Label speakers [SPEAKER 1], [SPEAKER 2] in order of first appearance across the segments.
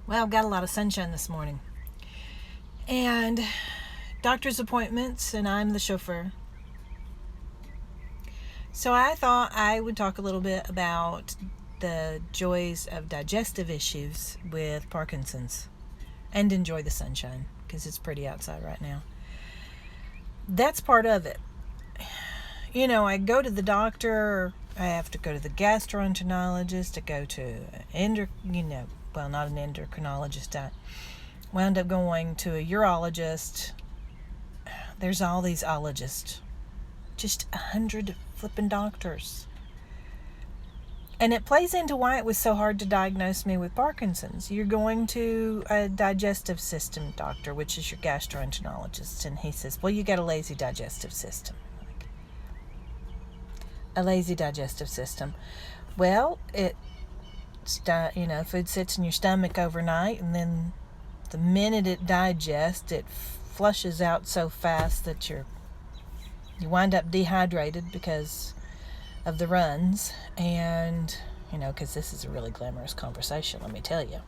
[SPEAKER 1] Well, got a lot of sunshine this morning. And doctor's appointments, and I'm the chauffeur. So I thought I would talk a little bit about the joys of digestive issues with Parkinson's and enjoy the sunshine because it's pretty outside right now. That's part of it. You know, I go to the doctor, I have to go to the gastroenterologist, to go to not an endocrinologist. I wound up going to a urologist. There's all these ologists. Just 100 flipping doctors. And it plays into why it was so hard to diagnose me with Parkinson's. You're going to a digestive system doctor, which is your gastroenterologist, and he says, well, you got a lazy digestive system. A lazy digestive system. Well, food sits in your stomach overnight, and then the minute it digests, it flushes out so fast that you wind up dehydrated because of the runs, and because this is a really glamorous conversation, let me tell you.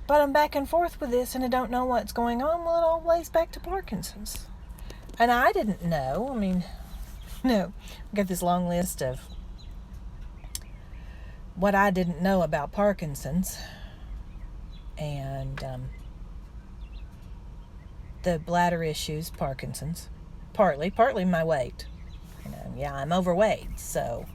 [SPEAKER 1] But I'm back and forth with this, and I don't know what's going on. Well, it all lays back to Parkinson's, and I didn't know. I got this long list of what I didn't know about Parkinson's, and the bladder issues, Parkinson's, partly my weight. I'm overweight, so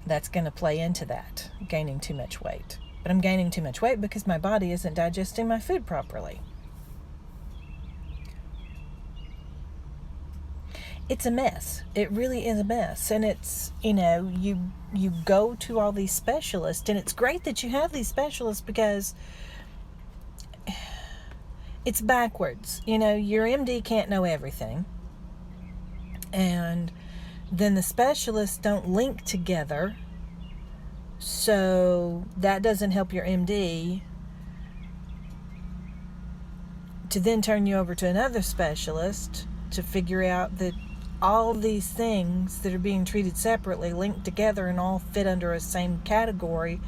[SPEAKER 1] that's going to play into that, gaining too much weight. But I'm gaining too much weight because my body isn't digesting my food properly. It's a mess. It really is a mess. And it's, you go to all these specialists, and it's great that you have these specialists because it's backwards. Your MD can't know everything. And then the specialists don't link together. So that doesn't help your MD to then turn you over to another specialist to figure out that all these things that are being treated separately link together and all fit under a same category.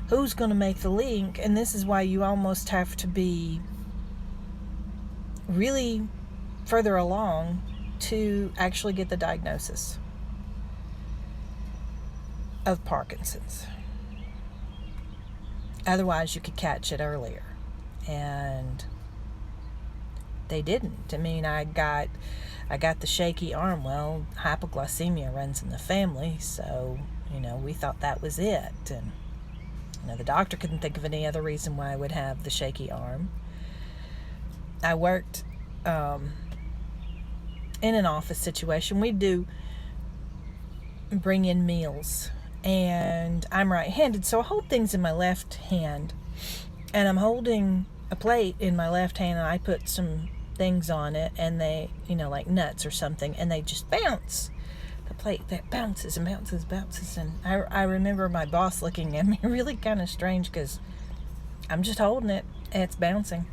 [SPEAKER 1] Who's going to make the link? And this is why you almost have to be really further along to actually get the diagnosis of Parkinson's. Otherwise, you could catch it earlier. And they didn't. I got the shaky arm. Well, hypoglycemia runs in the family, so, we thought that was it. And, the doctor couldn't think of any other reason why I would have the shaky arm. I worked in an office situation. We do bring in meals, and I'm right-handed, so I hold things in my left hand, and I'm holding a plate in my left hand, and I put some things on it, and they, like nuts or something, and they just bounce. The plate that bounces and bounces, and I remember my boss looking at me really kind of strange because I'm just holding it and it's bouncing.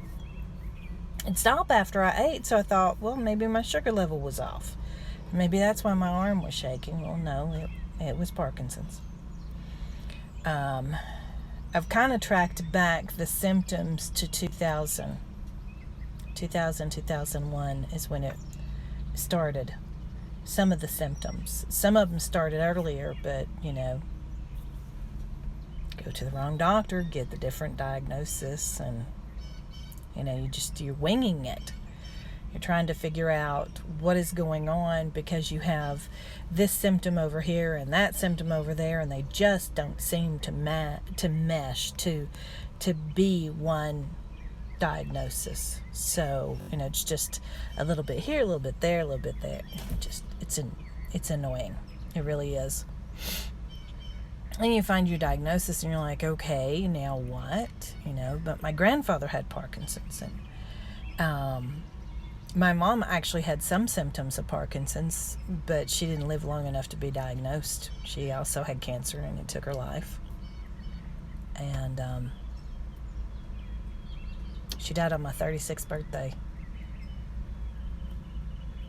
[SPEAKER 1] It stopped after I ate, so I thought, well, maybe my sugar level was off. Maybe that's why my arm was shaking. Well, no, it was Parkinson's. I've kind of tracked back the symptoms to 2000, 2001 is when it started. Some of the symptoms. Some of them started earlier, but, go to the wrong doctor, get the different diagnosis, and, you're winging it. You're trying to figure out what is going on because you have this symptom over here and that symptom over there, and they just don't seem to mesh to be one diagnosis. So, it's just a little bit here, a little bit there, a little bit there. It's annoying. It really is. And you find your diagnosis and you're like, okay, now what? But my grandfather had Parkinson's, and my mom actually had some symptoms of Parkinson's, but she didn't live long enough to be diagnosed. She also had cancer, and it took her life. And she died on my 36th birthday.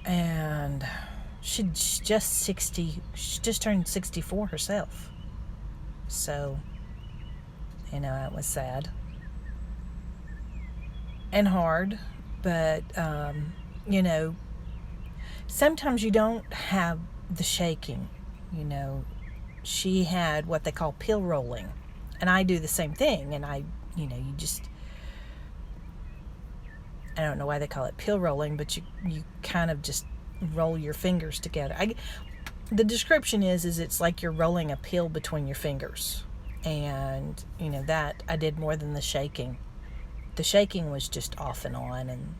[SPEAKER 1] And she just turned 64 herself. So, it was sad. and hard, but, sometimes you don't have the shaking. She had what they call pill rolling, and I do the same thing, and I don't know why they call it pill rolling, but you kind of just roll your fingers together. The description is it's like you're rolling a pill between your fingers, and that I did more than the shaking. The shaking was just off and on, and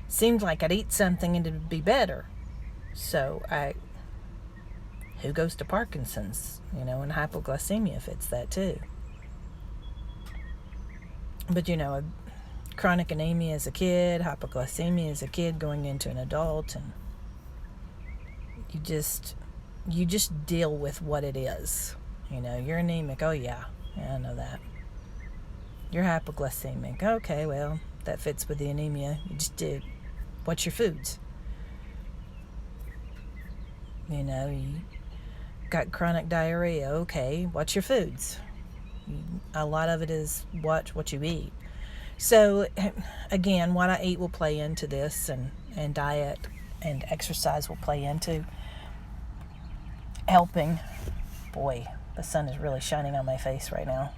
[SPEAKER 1] seemed like I'd eat something and it'd be better. So who goes to Parkinson's, and hypoglycemia fits that too. But chronic anemia as a kid, hypoglycemia as a kid going into an adult, and you just deal with what it is. You're anemic. Oh yeah, I know that. You're hypoglycemic. Okay, well, that fits with the anemia. You just did. What's your foods? You got chronic diarrhea. Okay, what's your foods? A lot of it is what you eat. So, again, what I eat will play into this, and diet and exercise will play into helping. Boy, the sun is really shining on my face right now.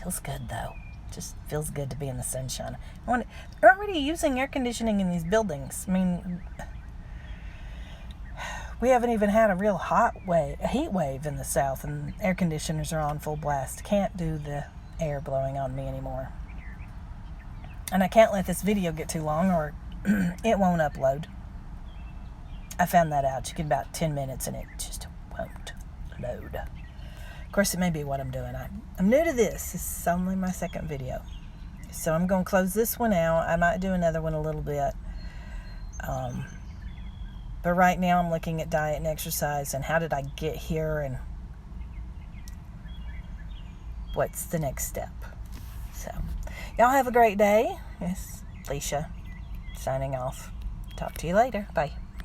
[SPEAKER 1] Feels good, though. Just feels good to be in the sunshine. They're already using air conditioning in these buildings. I mean, we haven't even had a real heat wave in the South, and air conditioners are on full blast. Can't do the air blowing on me anymore. And I can't let this video get too long, or it won't upload. I found that out. You get about 10 minutes and it just won't load. Of course, it may be what I'm doing. I'm new to this. This is only my second video. So I'm going to close this one out. I might do another one a little bit. But right now I'm looking at diet and exercise and how did I get here and what's the next step. So, y'all have a great day. It's Leisha signing off. Talk to you later. Bye.